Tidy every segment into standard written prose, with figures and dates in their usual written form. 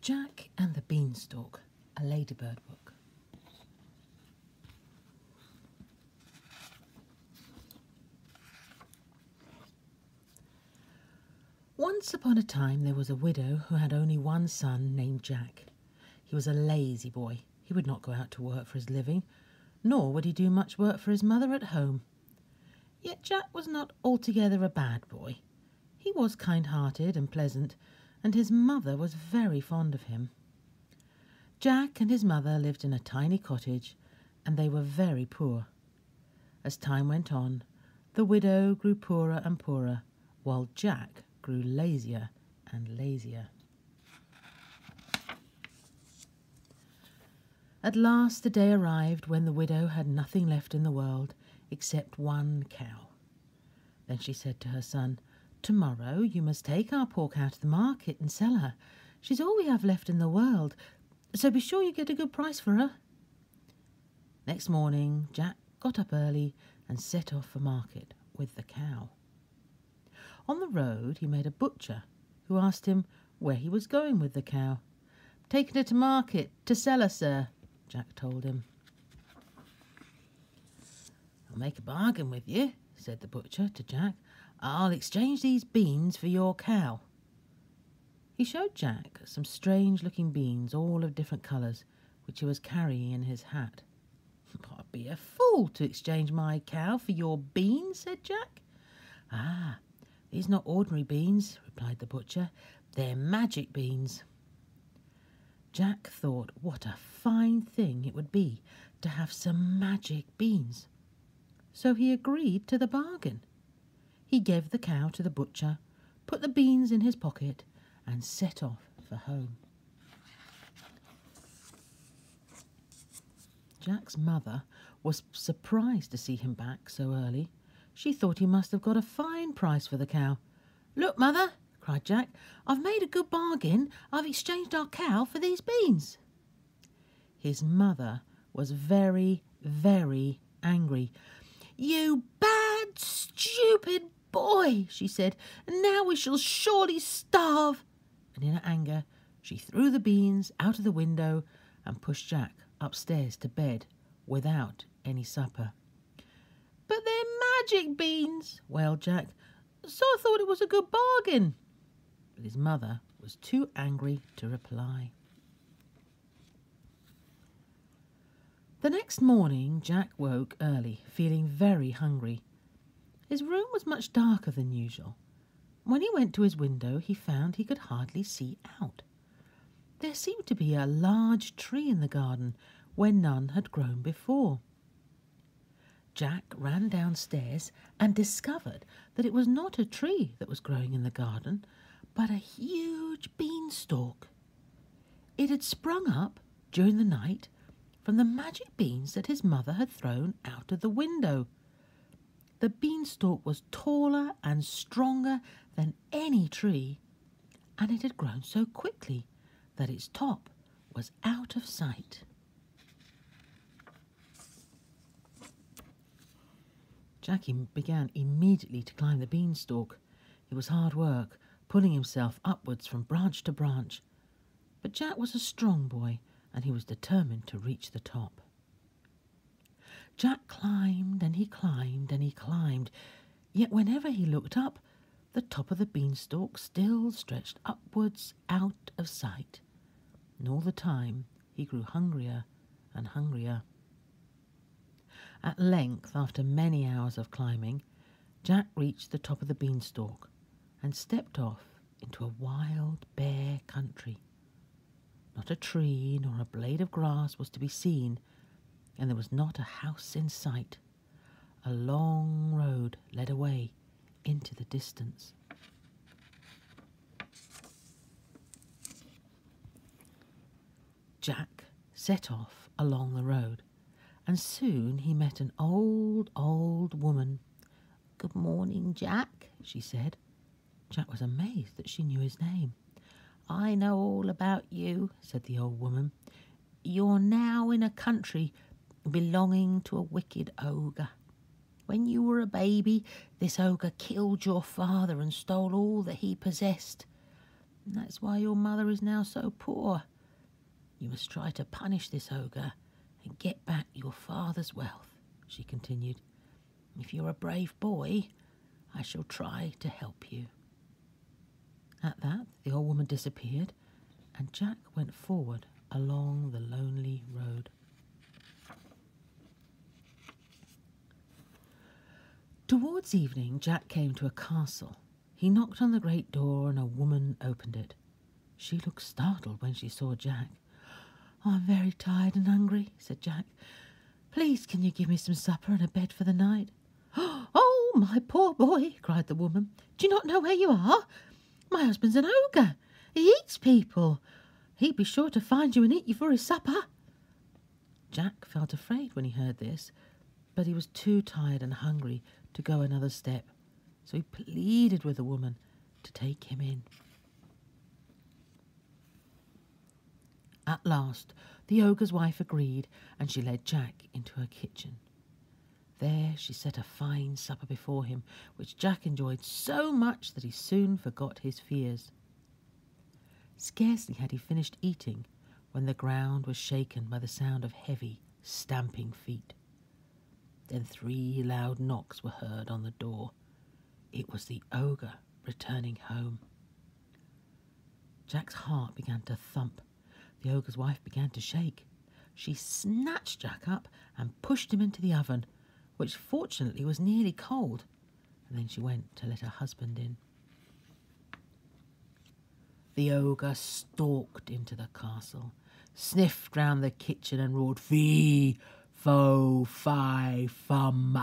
Jack and the Beanstalk, a Ladybird book. Once upon a time there was a widow who had only one son named Jack. He was a lazy boy. He would not go out to work for his living, nor would he do much work for his mother at home. Yet Jack was not altogether a bad boy. He was kind-hearted and pleasant, and his mother was very fond of him. Jack and his mother lived in a tiny cottage, and they were very poor. As time went on, the widow grew poorer and poorer, while Jack grew lazier and lazier. At last the day arrived when the widow had nothing left in the world except one cow. Then she said to her son, "Tomorrow you must take our pork out to the market and sell her. She's all we have left in the world, so be sure you get a good price for her." Next morning Jack got up early and set off for market with the cow. On the road he met a butcher who asked him where he was going with the cow. "Taking her to market to sell her, sir," Jack told him. "I'll make a bargain with you," said the butcher to Jack. "I'll exchange these beans for your cow." He showed Jack some strange-looking beans, all of different colours, which he was carrying in his hat. "I'd be a fool to exchange my cow for your beans," said Jack. "Ah, these are not ordinary beans," replied the butcher. "They're magic beans." Jack thought what a fine thing it would be to have some magic beans. So he agreed to the bargain. He gave the cow to the butcher, put the beans in his pocket, and set off for home. Jack's mother was surprised to see him back so early. She thought he must have got a fine price for the cow. "Look, mother," cried Jack, "I've made a good bargain. I've exchanged our cow for these beans." His mother was very, very angry. "You bad, stupid boy," she said, "now we shall surely starve." And in her anger, she threw the beans out of the window and pushed Jack upstairs to bed without any supper. "But they're magic beans," wailed Jack, "so I thought it was a good bargain." But his mother was too angry to reply. The next morning Jack woke early, feeling very hungry. His room was much darker than usual. When he went to his window, he found he could hardly see out. There seemed to be a large tree in the garden where none had grown before. Jack ran downstairs and discovered that it was not a tree that was growing in the garden, but a huge beanstalk. It had sprung up during the night from the magic beans that his mother had thrown out of the window. The beanstalk was taller and stronger than any tree, and it had grown so quickly that its top was out of sight. Jack began immediately to climb the beanstalk. It was hard work, pulling himself upwards from branch to branch. But Jack was a strong boy, and he was determined to reach the top. Jack climbed and he climbed and he climbed, yet whenever he looked up, the top of the beanstalk still stretched upwards out of sight. And all the time he grew hungrier and hungrier. At length, after many hours of climbing, Jack reached the top of the beanstalk and stepped off into a wild, bare country. Not a tree nor a blade of grass was to be seen, and there was not a house in sight. A long road led away into the distance. Jack set off along the road, and soon he met an old woman. "Good morning, Jack," she said. Jack was amazed that she knew his name. "I know all about you," said the old woman. "You're now in a country belonging to a wicked ogre. When you were a baby, this ogre killed your father and stole all that he possessed. That's why your mother is now so poor. You must try to punish this ogre and get back your father's wealth," she continued. "If you're a brave boy, I shall try to help you." At that, the old woman disappeared, and Jack went forward along the lonely road. Towards evening, Jack came to a castle. He knocked on the great door, and a woman opened it. She looked startled when she saw Jack. "Oh, I'm very tired and hungry," said Jack. "Please, can you give me some supper and a bed for the night?" "Oh, my poor boy," cried the woman. "Do you not know where you are? My husband's an ogre. He eats people. He'd be sure to find you and eat you for his supper." Jack felt afraid when he heard this, but he was too tired and hungry to go another step, so he pleaded with the woman to take him in. At last, the ogre's wife agreed, and she led Jack into her kitchen. There she set a fine supper before him, which Jack enjoyed so much that he soon forgot his fears. Scarcely had he finished eating when the ground was shaken by the sound of heavy, stamping feet. Then 3 loud knocks were heard on the door. It was the ogre returning home. Jack's heart began to thump. The ogre's wife began to shake. She snatched Jack up and pushed him into the oven, which fortunately was nearly cold, and then she went to let her husband in. The ogre stalked into the castle, sniffed round the kitchen and roared, "Fee, fo, fi, fum,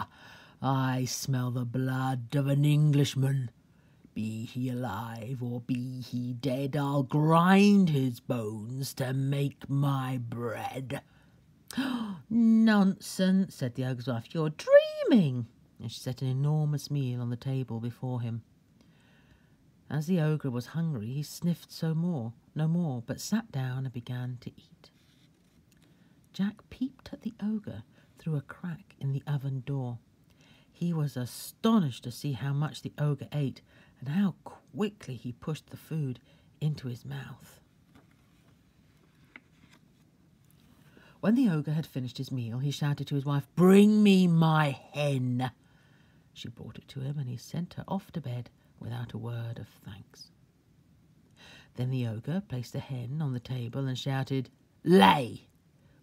I smell the blood of an Englishman. Be he alive or be he dead, I'll grind his bones to make my bread." "Nonsense," said the ogre's wife, "you're dreaming." And she set an enormous meal on the table before him. As the ogre was hungry, he sniffed no more, but sat down and began to eat. Jack peeped at the ogre through a crack in the oven door. He was astonished to see how much the ogre ate and how quickly he pushed the food into his mouth. When the ogre had finished his meal, he shouted to his wife, "Bring me my hen." She brought it to him, and he sent her off to bed without a word of thanks. Then the ogre placed a hen on the table and shouted, "Lay!"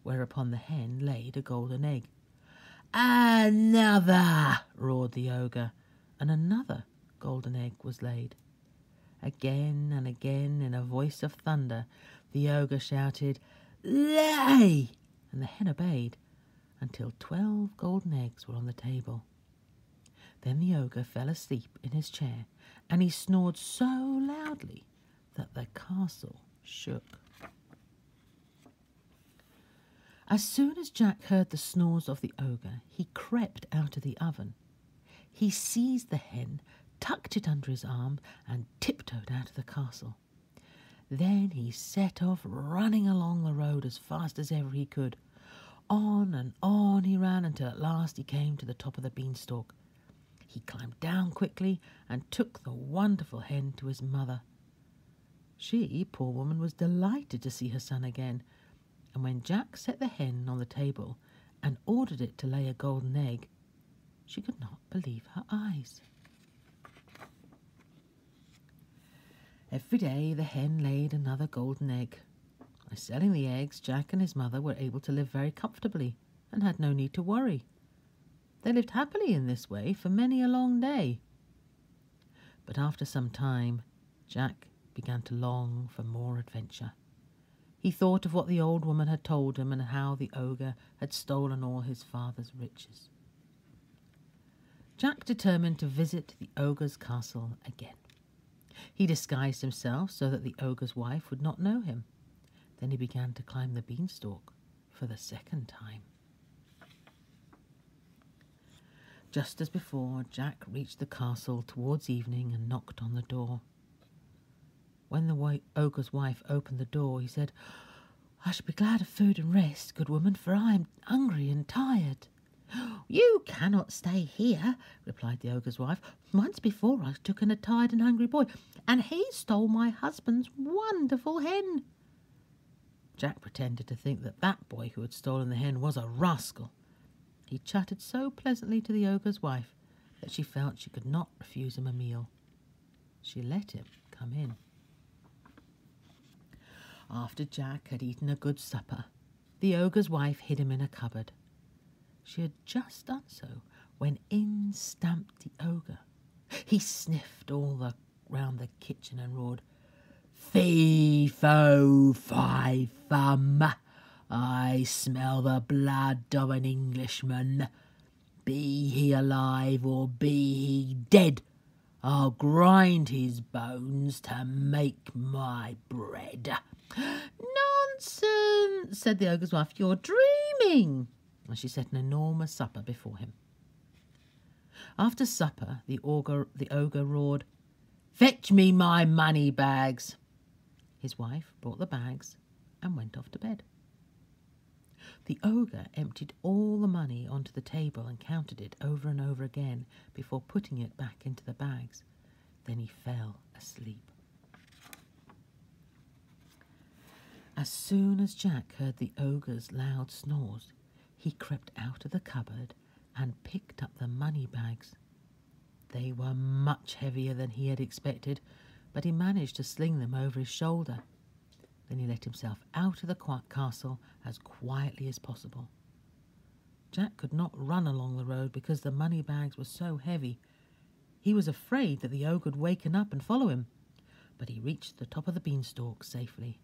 whereupon the hen laid a golden egg. "Another!" roared the ogre, and another golden egg was laid. Again and again, in a voice of thunder, the ogre shouted, "Lay!" and the hen obeyed, until 12 golden eggs were on the table. Then the ogre fell asleep in his chair, and he snored so loudly that the castle shook. As soon as Jack heard the snores of the ogre, he crept out of the oven. He seized the hen, tucked it under his arm, and tiptoed out of the castle. Then he set off running along the road as fast as ever he could. On and on he ran until at last he came to the top of the beanstalk. He climbed down quickly and took the wonderful hen to his mother. She, poor woman, was delighted to see her son again, and when Jack set the hen on the table and ordered it to lay a golden egg, she could not believe her eyes. Every day the hen laid another golden egg. By selling the eggs, Jack and his mother were able to live very comfortably and had no need to worry. They lived happily in this way for many a long day. But after some time, Jack began to long for more adventure. He thought of what the old woman had told him and how the ogre had stolen all his father's riches. Jack determined to visit the ogre's castle again. He disguised himself so that the ogre's wife would not know him. Then he began to climb the beanstalk for the second time. Just as before, Jack reached the castle towards evening and knocked on the door. When the ogre's wife opened the door, he said, "I shall be glad of food and rest, good woman, for I am hungry and tired." "You cannot stay here," replied the ogre's wife. "Once before I took in a tired and hungry boy, and he stole my husband's wonderful hen." Jack pretended to think that that boy who had stolen the hen was a rascal. He chatted so pleasantly to the ogre's wife that she felt she could not refuse him a meal. She let him come in. After Jack had eaten a good supper, the ogre's wife hid him in a cupboard. She had just done so when in stamped the ogre. He sniffed all round the kitchen and roared, "Fee, fo, fi, fum, I smell the blood of an Englishman. Be he alive or be he dead, I'll grind his bones to make my bread." "Nonsense," said the ogre's wife, "you're dreaming." And she set an enormous supper before him. After supper, the ogre roared, "Fetch me my money bags." His wife brought the bags and went off to bed. The ogre emptied all the money onto the table and counted it over and over again before putting it back into the bags. Then he fell asleep. As soon as Jack heard the ogre's loud snores, he crept out of the cupboard and picked up the money bags. They were much heavier than he had expected, but he managed to sling them over his shoulder. Then he let himself out of the castle as quietly as possible. Jack could not run along the road because the money bags were so heavy. He was afraid that the ogre would waken up and follow him, but he reached the top of the beanstalk safely.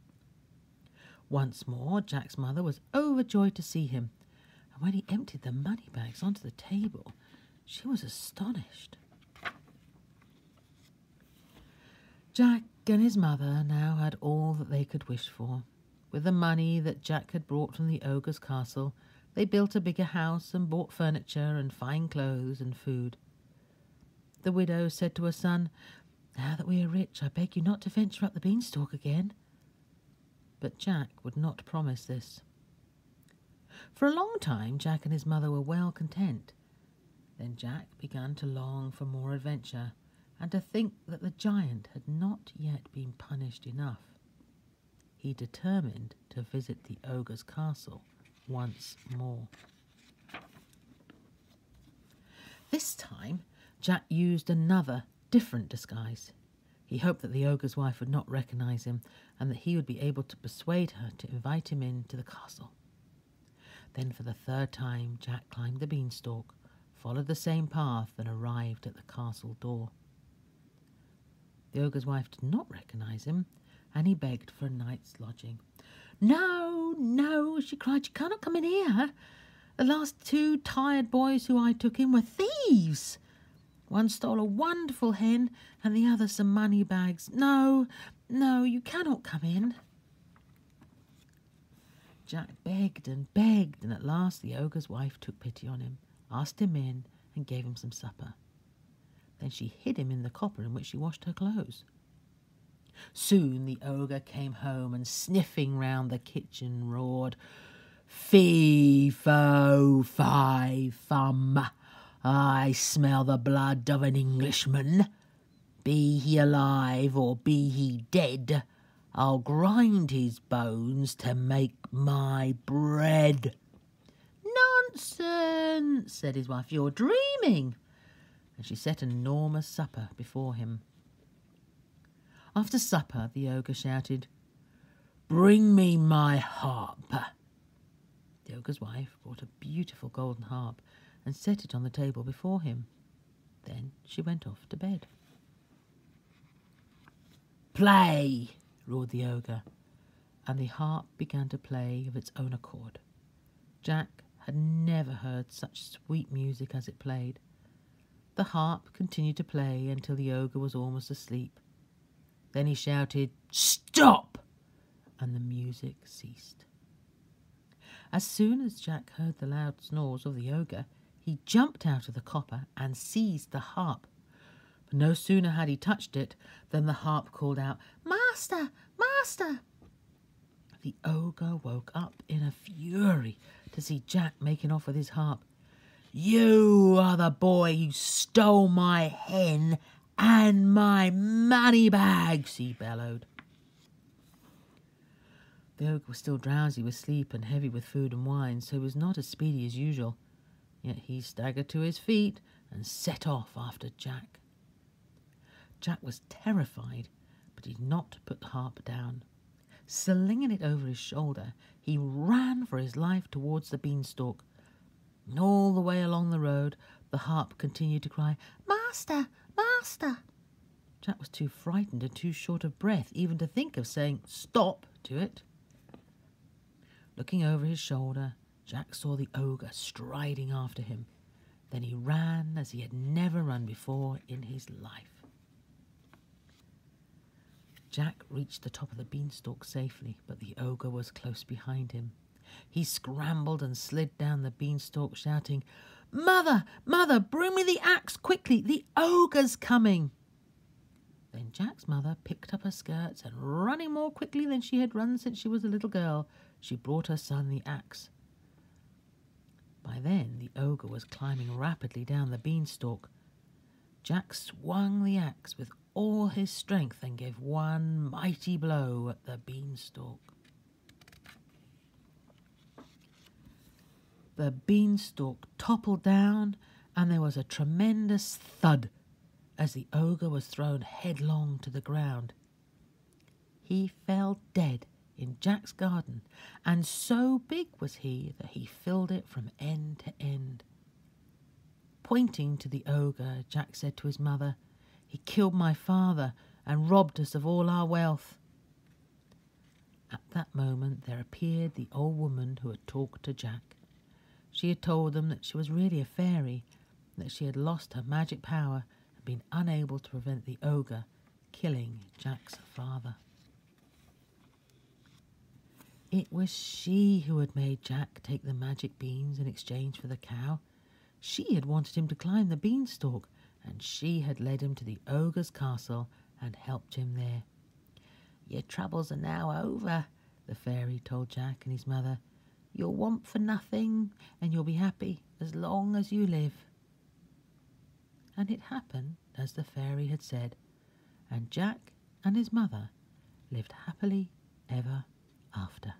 Once more, Jack's mother was overjoyed to see him, and when he emptied the money bags onto the table, she was astonished. Jack and his mother now had all that they could wish for. With the money that Jack had brought from the ogre's castle, they built a bigger house and bought furniture and fine clothes and food. The widow said to her son, "Now that we are rich, I beg you not to venture up the beanstalk again." But Jack would not promise this. For a long time, Jack and his mother were well content. Then Jack began to long for more adventure, and to think that the giant had not yet been punished enough. He determined to visit the ogre's castle once more. This time, Jack used another, different disguise. He hoped that the ogre's wife would not recognise him, and that he would be able to persuade her to invite him into the castle. Then for the third time, Jack climbed the beanstalk, followed the same path, and arrived at the castle door. The ogre's wife did not recognise him, and he begged for a night's lodging. "No, no," she cried, "you cannot come in here. The last 2 tired boys who I took in were thieves. One stole a wonderful hen, and the other some money bags. No, no, you cannot come in." Jack begged, and at last the ogre's wife took pity on him, asked him in, and gave him some supper. Then she hid him in the copper in which she washed her clothes. Soon the ogre came home and, sniffing round the kitchen, roared, "Fee, fo, fi, fum, I smell the blood of an Englishman. Be he alive or be he dead, I'll grind his bones to make my bread." "Nonsense," said his wife, "you're dreaming." And she set an enormous supper before him. After supper, the ogre shouted, "Bring me my harp." The ogre's wife brought a beautiful golden harp and set it on the table before him. Then she went off to bed. "Play!" roared the ogre, and the harp began to play of its own accord. Jack had never heard such sweet music as it played. The harp continued to play until the ogre was almost asleep. Then he shouted, "Stop!" and the music ceased. As soon as Jack heard the loud snores of the ogre, he jumped out of the copper and seized the harp. But no sooner had he touched it than the harp called out, "Master! Master!" The ogre woke up in a fury to see Jack making off with his harp. "You are the boy who stole my hen and my money bags," he bellowed. The ogre was still drowsy with sleep and heavy with food and wine, so he was not as speedy as usual. Yet he staggered to his feet and set off after Jack. Jack was terrified, but he did not put the harp down. Slinging it over his shoulder, he ran for his life towards the beanstalk. And all the way along the road, the harp continued to cry, "Master, master!" Jack was too frightened and too short of breath even to think of saying "stop" to it. Looking over his shoulder, Jack saw the ogre striding after him. Then he ran as he had never run before in his life. Jack reached the top of the beanstalk safely, but the ogre was close behind him. He scrambled and slid down the beanstalk, shouting, "Mother, mother, bring me the axe quickly, the ogre's coming." Then Jack's mother picked up her skirts and, running more quickly than she had run since she was a little girl, she brought her son the axe. By then the ogre was climbing rapidly down the beanstalk. Jack swung the axe with all his strength and gave one mighty blow at the beanstalk. The beanstalk toppled down, and there was a tremendous thud as the ogre was thrown headlong to the ground. He fell dead in Jack's garden, and so big was he that he filled it from end to end. Pointing to the ogre, Jack said to his mother, "He killed my father and robbed us of all our wealth." At that moment there appeared the old woman who had talked to Jack. She had told them that she was really a fairy, and that she had lost her magic power and been unable to prevent the ogre killing Jack's father. It was she who had made Jack take the magic beans in exchange for the cow. She had wanted him to climb the beanstalk, and she had led him to the ogre's castle and helped him there. "Your troubles are now over," the fairy told Jack and his mother. "You'll want for nothing, and you'll be happy as long as you live." And it happened as the fairy had said, and Jack and his mother lived happily ever after.